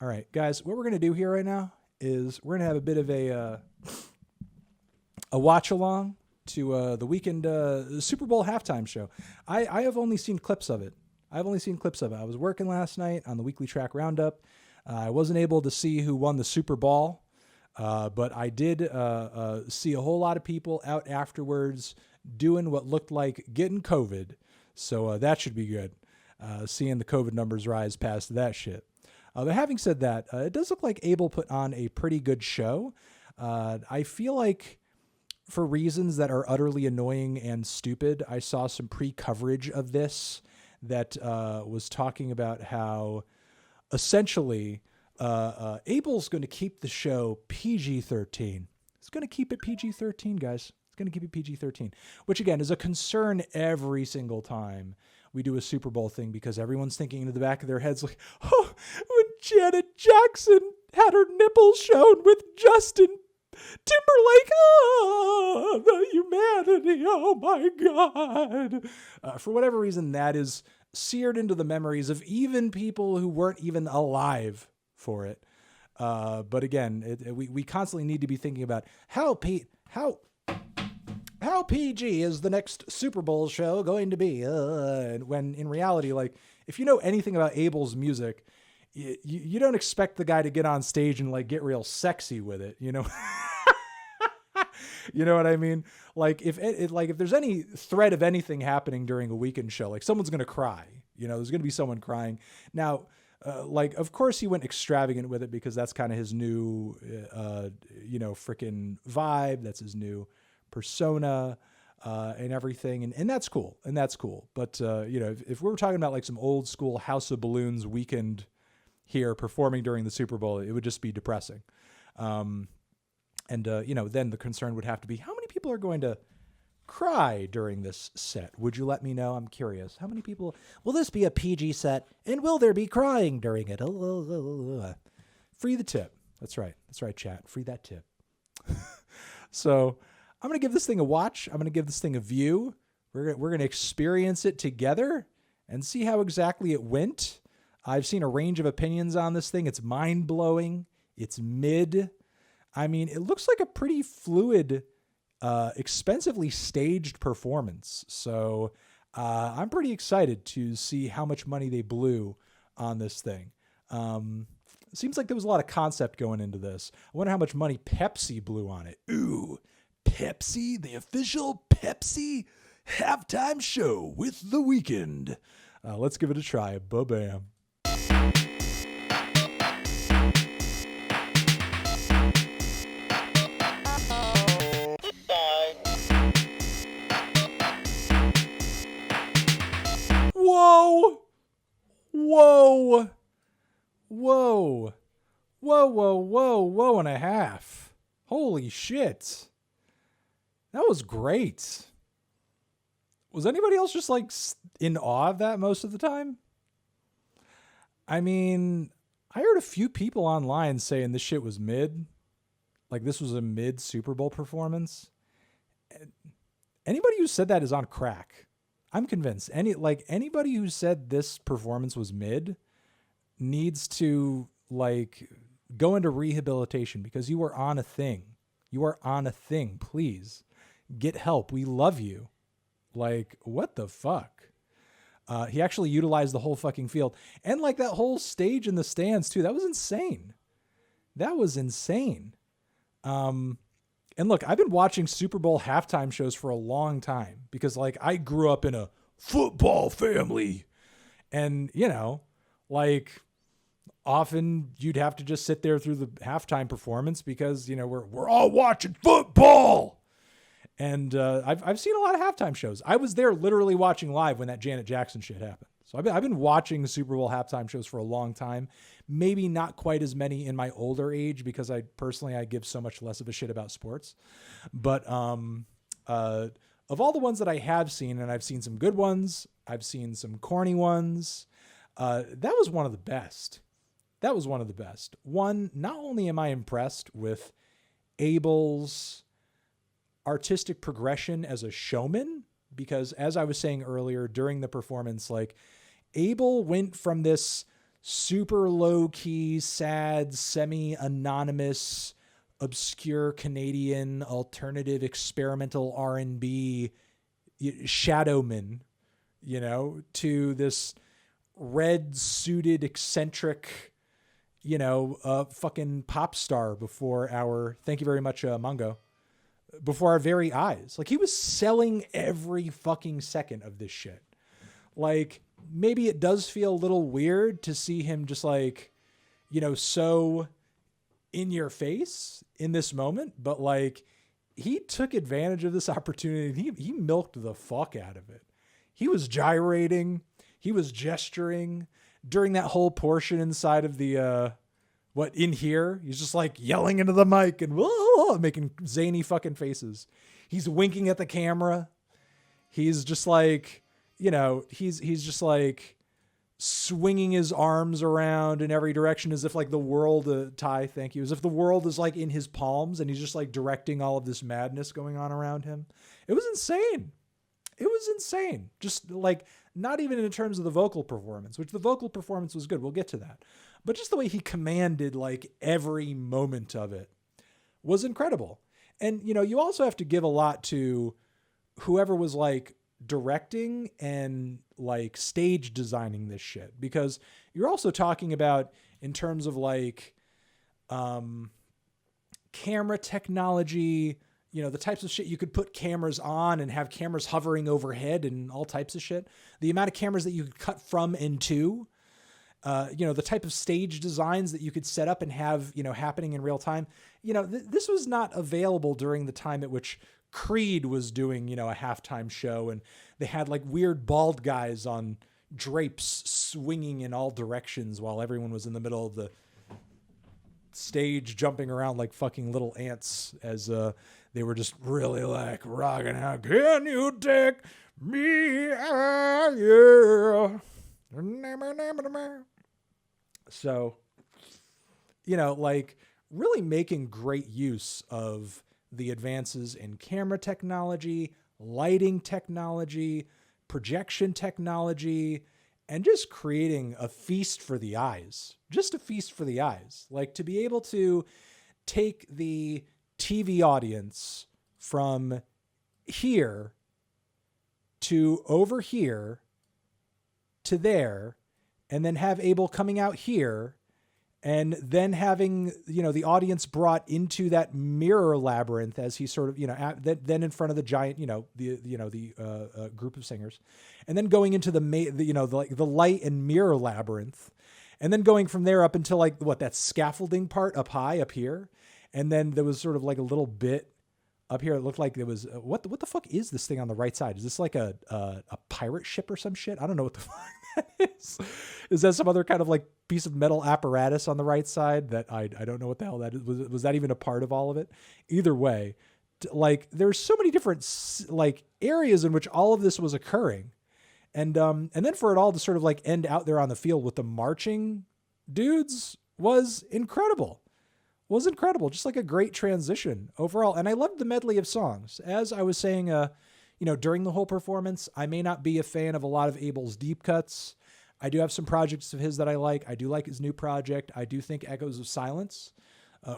All right, guys, what we're going to do here right now is we're going to have a bit of a watch along to the Weeknd Super Bowl halftime show. I have only seen clips of it. I've only seen clips of it. I was working last night on the weekly track roundup. I wasn't able to see who won the Super Bowl, but I did see a whole lot of people out afterwards doing what looked like getting COVID. So that should be good. Seeing the COVID numbers rise past that shit. But having said that, it does look like Abel put on a pretty good show. I feel like for reasons that are utterly annoying and stupid, I saw some pre-coverage of this that was talking about how essentially Abel's going to keep the show PG-13. He's going to keep it PG-13, guys. It's going to keep it PG-13, which again is a concern every single time we do a Super Bowl thing because everyone's thinking into the back of their heads like, oh, when Janet Jackson had her nipples shown with Justin Timberlake, oh, the humanity, oh my God. For whatever reason, that is seared into the memories of even people who weren't even alive for it. But again, we constantly need to be thinking about how PG is the next Super Bowl show going to be? When in reality, like if you know anything about Abel's music, you don't expect the guy to get on stage and like get real sexy with it, you know? You know what I mean? Like if there's any threat of anything happening during a Weeknd show, like someone's going to cry, you know, there's going to be someone crying. Now, like, of course he went extravagant with it because that's kind of his new, freaking vibe. That's his new persona, and everything. And that's cool. And that's cool. But, if we were talking about like some old school House of Balloons Weeknd here performing during the Super Bowl, it would just be depressing. Then the concern would have to be how many people are going to cry during this set. Would you let me know? I'm curious. How many people will this be a PG set and will there be crying during it? Free the tip. That's right, chat. Free that tip. So I'm going to give this thing a watch. I'm going to give this thing a view. We're going to experience it together and see how exactly it went. I've seen a range of opinions on this thing. It's mind-blowing. It's mid. I mean, it looks like a pretty fluid, expensively staged performance. So I'm pretty excited to see how much money they blew on this thing. It seems like there was a lot of concept going into this. I wonder how much money Pepsi blew on it. Ooh, Pepsi, the official Pepsi halftime show with The Weeknd. Let's give it a try. Ba-bam. Whoa! Whoa! Whoa! Whoa, whoa, whoa, whoa and a half. Holy shit. That was great. Was anybody else just like in awe of that most of the time? I mean, I heard a few people online saying this shit was mid. Like this was a mid Super Bowl performance. Anybody who said that is on crack. I'm convinced anybody who said this performance was mid needs to like go into rehabilitation because you are on a thing. You are on a thing. Please get help. We love you. Like, what the fuck? He actually utilized the whole fucking field and like that whole stage in the stands too. That was insane. That was insane. And look, I've been watching Super Bowl halftime shows for a long time because like I grew up in a football family and, like often you'd have to just sit there through the halftime performance because, we're all watching football. And I've seen a lot of halftime shows. I was there literally watching live when that Janet Jackson shit happened. So I've been watching Super Bowl halftime shows for a long time. Maybe not quite as many in my older age because I give so much less of a shit about sports. But of all the ones that I have seen, and I've seen some good ones, I've seen some corny ones, that was one of the best. That was one of the best. One, not only am I impressed with Abel's artistic progression as a showman, because as I was saying earlier during the performance, like Abel went from this super low key, sad, semi-anonymous, obscure Canadian alternative experimental R&B shadowman, you know, to this red suited eccentric, you know, fucking pop star before our, thank you very much, Mongo, before our very eyes. Like, he was selling every fucking second of this shit. Like, maybe it does feel a little weird to see him just like, you know, so in your face in this moment, but like, he took advantage of this opportunity and he milked the fuck out of it. He was gyrating. He was gesturing during that whole portion inside of the, in here, he's just like yelling into the mic and making zany fucking faces. He's winking at the camera. He's just like, you know, he's just like swinging his arms around in every direction as if like the world, Ty, thank you, as if the world is like in his palms and he's just like directing all of this madness going on around him. It was insane. It was insane. Just like, not even in terms of the vocal performance, which the vocal performance was good. We'll get to that. But just the way he commanded like every moment of it was incredible. And, you know, you also have to give a lot to whoever was like directing and like stage designing this shit, because you're also talking about in terms of like, camera technology, you know, the types of shit you could put cameras on and have cameras hovering overhead and all types of shit. The amount of cameras that you could cut from and to, you know, the type of stage designs that you could set up and have, you know, happening in real time. You know, this was not available during the time at which Creed was doing, you know, a halftime show and they had like weird bald guys on drapes swinging in all directions while everyone was in the middle of the stage jumping around like fucking little ants as they were just really like rocking out. Can you take me out? Yeah. So, you know, like really making great use of the advances in camera technology, lighting technology, projection technology, and just creating a feast for the eyes. Just a feast for the eyes. Like to be able to take the TV audience from here to over here to there, and then have Abel coming out here, and then having, you know, the audience brought into that mirror labyrinth as he sort of, you know, then in front of the giant, you know, the group of singers, and then going into the light and mirror labyrinth, and then going from there up until like that scaffolding part up high up here. And then there was sort of like a little bit up here. It looked like there was what the fuck is this thing on the right side? Is this like a pirate ship or some shit? I don't know what the fuck that is. Is that some other kind of like piece of metal apparatus on the right side that I don't know what the hell that is? Was that even a part of all of it? Either way, like there's so many different like areas in which all of this was occurring. And then for it all to sort of like end out there on the field with the marching dudes was incredible. Just like a great transition overall. And I loved the medley of songs. As I was saying, you know, during the whole performance, I may not be a fan of a lot of Abel's deep cuts. I do have some projects of his that I like. I do like his new project. I do think Echoes of Silence,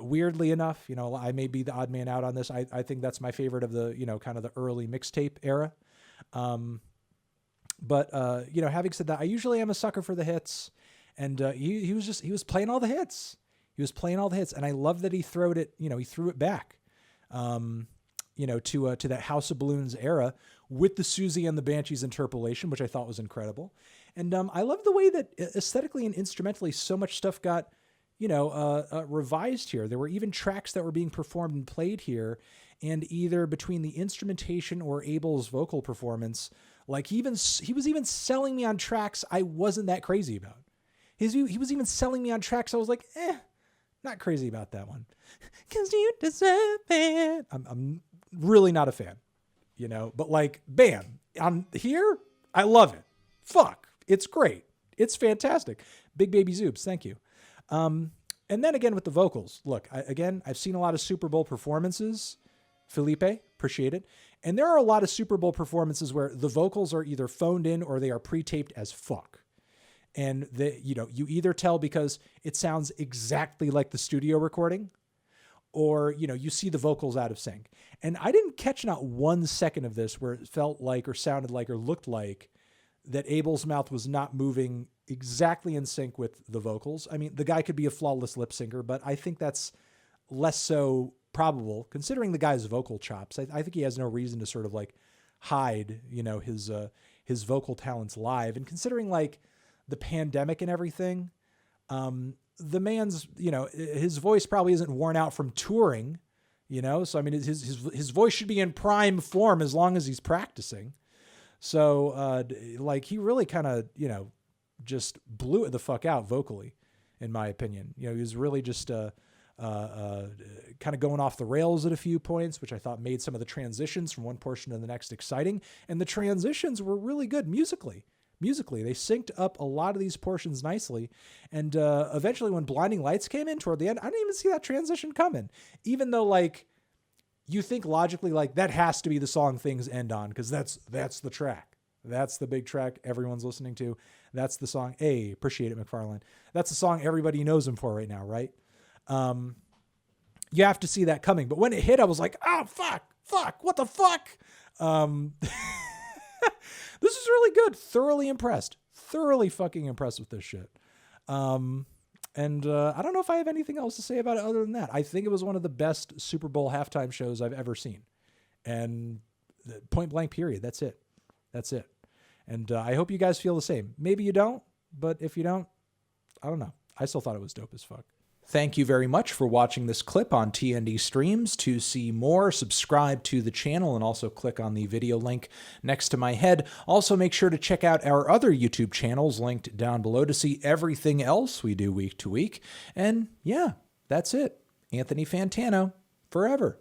weirdly enough, you know, I may be the odd man out on this. I think that's my favorite of the, you know, kind of the early mixtape era. But you know, having said that, I usually am a sucker for the hits, and he was playing all the hits. He was playing all the hits, and I love that he threw it back, you know, to that House of Balloons era with the Susie and the Banshees interpolation, which I thought was incredible. And I love the way that aesthetically and instrumentally so much stuff got, you know, revised here. There were even tracks that were being performed and played here, and either between the instrumentation or Abel's vocal performance, like he was even selling me on tracks I wasn't that crazy about. He was even selling me on tracks I was like, not crazy about that one. 'Cause you deserve it. I'm really not a fan, you know, but like, bam, on here, I love it. Fuck, it's great. It's fantastic. Big Baby Zoobs, thank you. And then again with the vocals, look, I've seen a lot of Super Bowl performances. Felipe, appreciate it. And there are a lot of Super Bowl performances where the vocals are either phoned in or they are pre-taped as fuck. And you either tell because it sounds exactly like the studio recording, or, you see the vocals out of sync. And I didn't catch not 1 second of this where it felt like or sounded like or looked like that Abel's mouth was not moving exactly in sync with the vocals. I mean, the guy could be a flawless lip syncer, but I think that's less so probable considering the guy's vocal chops. I think he has no reason to sort of like hide, his vocal talents live. And considering like the pandemic and everything, the man's, his voice probably isn't worn out from touring, so I mean, his voice should be in prime form as long as he's practicing. So, like he really kind of, just blew it the fuck out vocally, in my opinion. He was really just, kind of going off the rails at a few points, which I thought made some of the transitions from one portion to the next exciting. And the transitions were really good musically. They synced up a lot of these portions nicely. And eventually when Blinding Lights came in toward the end, I didn't even see that transition coming. Even though like you think logically like that has to be the song things end on because that's the track. That's the big track everyone's listening to. That's the song. Hey, appreciate it, McFarlane. That's the song everybody knows him for right now, right? You have to see that coming. But when it hit, I was like, oh, fuck, what the fuck? This is really good. Thoroughly impressed. Thoroughly fucking impressed with this shit. And I don't know if I have anything else to say about it other than that. I think it was one of the best Super Bowl halftime shows I've ever seen. And point blank period. That's it. And I hope you guys feel the same. Maybe you don't, but if you don't, I don't know. I still thought it was dope as fuck. Thank you very much for watching this clip on TND Streams. To see more, subscribe to the channel and also click on the video link next to my head. Also, make sure to check out our other YouTube channels linked down below to see everything else we do week to week. And yeah, that's it. Anthony Fantano, forever.